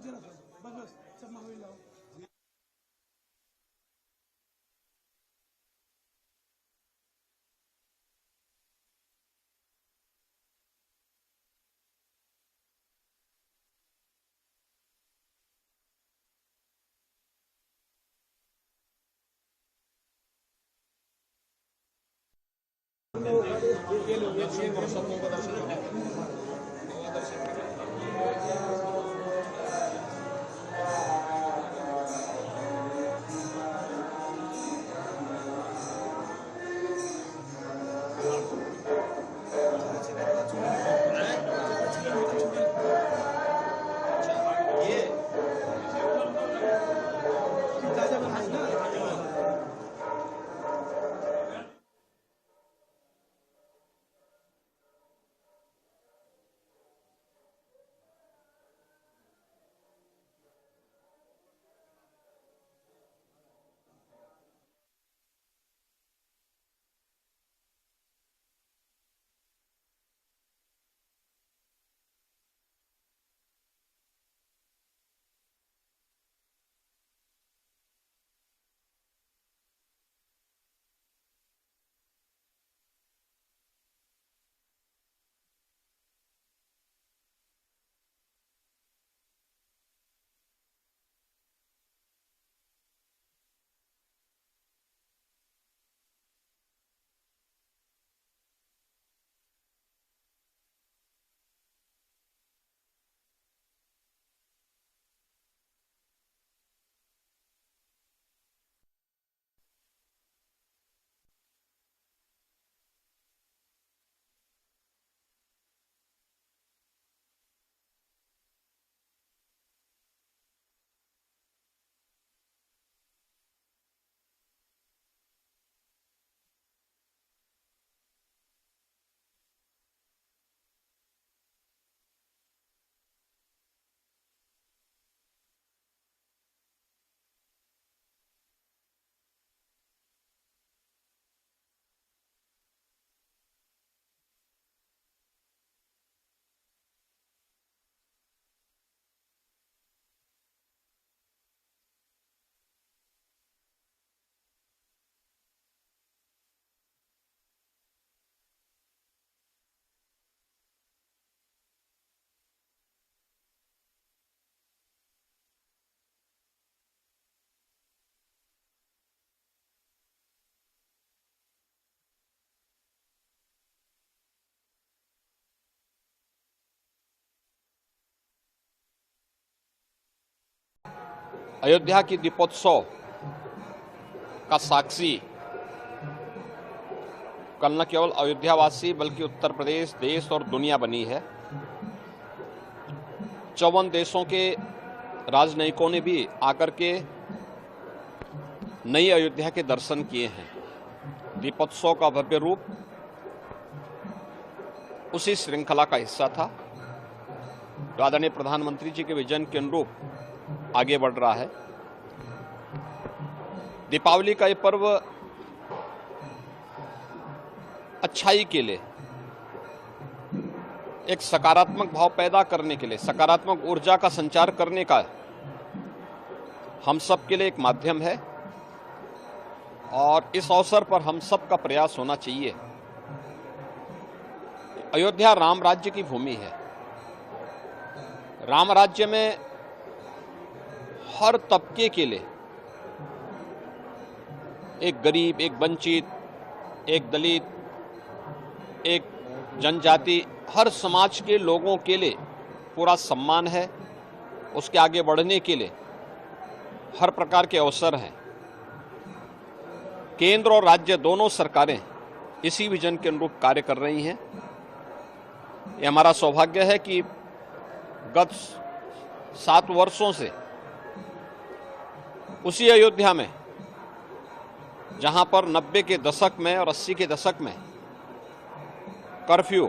जरा बस बस सब मोबाइल लाओ। ये लोग अयोध्या की दीपोत्सव का साक्षी कल न केवल अयोध्यावासी बल्कि उत्तर प्रदेश, देश और दुनिया बनी है। 54 देशों के राजनयिकों ने भी आकर के नई अयोध्या के दर्शन किए हैं। दीपोत्सव का भव्य रूप उसी श्रृंखला का हिस्सा था जो आदरणीय प्रधानमंत्री जी के विजन के अनुरूप आगे बढ़ रहा है। दीपावली का ये पर्व अच्छाई के लिए, एक सकारात्मक भाव पैदा करने के लिए, सकारात्मक ऊर्जा का संचार करने का हम सब के लिए एक माध्यम है और इस अवसर पर हम सब का प्रयास होना चाहिए। अयोध्या राम राज्य की भूमि है। राम राज्य में हर तबके के लिए, एक गरीब, एक वंचित, एक दलित, एक जनजाति, हर समाज के लोगों के लिए पूरा सम्मान है। उसके आगे बढ़ने के लिए हर प्रकार के अवसर हैं। केंद्र और राज्य दोनों सरकारें इसी विजन के अनुरूप कार्य कर रही हैं। ये हमारा सौभाग्य है कि गत 7 वर्षों से उसी अयोध्या में, जहां पर 90 के दशक में और 80 के दशक में कर्फ्यू,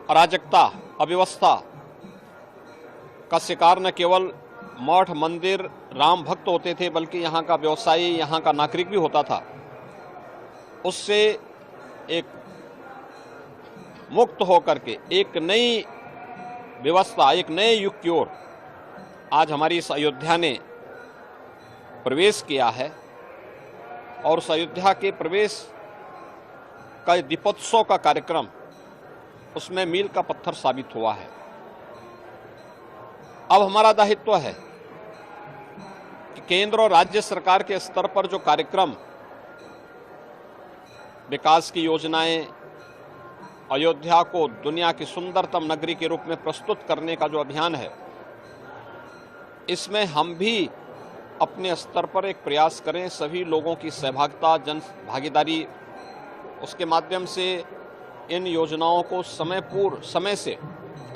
अराजकता, अव्यवस्था का शिकार न केवल मठ, मंदिर, राम भक्त होते थे बल्कि यहाँ का व्यवसायी, यहाँ का नागरिक भी होता था। उससे एक मुक्त होकर के एक नई व्यवस्था, एक नए युग की ओर आज हमारी इस अयोध्या ने प्रवेश किया है और उस अयोध्या के प्रवेश का दीपोत्सव का कार्यक्रम उसमें मील का पत्थर साबित हुआ है। अब हमारा दायित्व है कि केंद्र और राज्य सरकार के स्तर पर जो कार्यक्रम, विकास की योजनाएं, अयोध्या को दुनिया की सुंदरतम नगरी के रूप में प्रस्तुत करने का जो अभियान है, इसमें हम भी अपने स्तर पर एक प्रयास करें, सभी लोगों की सहभागिता, जन भागीदारी, उसके माध्यम से इन योजनाओं को समय से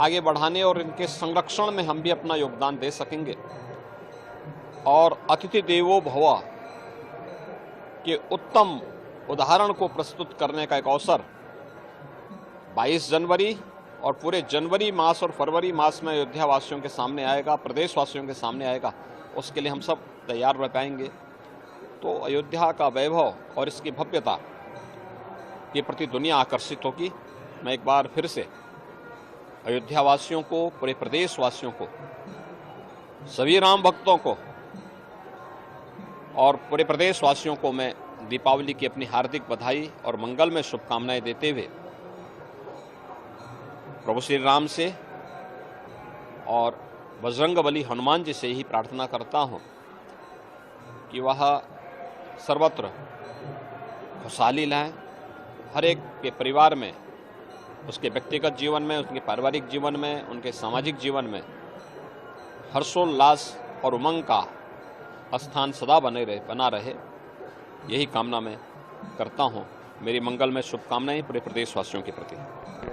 आगे बढ़ाने और इनके संरक्षण में हम भी अपना योगदान दे सकेंगे। और अतिथि देवो भव के उत्तम उदाहरण को प्रस्तुत करने का एक अवसर 22 जनवरी और पूरे जनवरी मास और फरवरी मास में अयोध्या वासियों के सामने आएगा, प्रदेशवासियों के सामने आएगा। उसके लिए हम सब तैयार रह पाएंगे। तो अयोध्या का वैभव और इसकी भव्यता के प्रति दुनिया आकर्षित होगी। मैं एक बार फिर से अयोध्या वासियों को, पूरे प्रदेशवासियों को, सभी राम भक्तों को और पूरे प्रदेशवासियों को मैं दीपावली की अपनी हार्दिक बधाई और मंगलमय शुभकामनाएं देते हुए प्रभु श्री राम से और बजरंगबली हनुमान जी से ही प्रार्थना करता हूं कि वह सर्वत्र खुशहाली लाएं, हर एक के परिवार में, उसके व्यक्तिगत जीवन में, उसके पारिवारिक जीवन में, उनके सामाजिक जीवन में हर्षोल्लास और उमंग का स्थान सदा बना रहे, यही कामना मैं करता हूं। मेरी मंगलमय शुभकामनाएं पूरे प्रदेशवासियों के प्रति।